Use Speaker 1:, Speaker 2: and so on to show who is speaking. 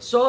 Speaker 1: 100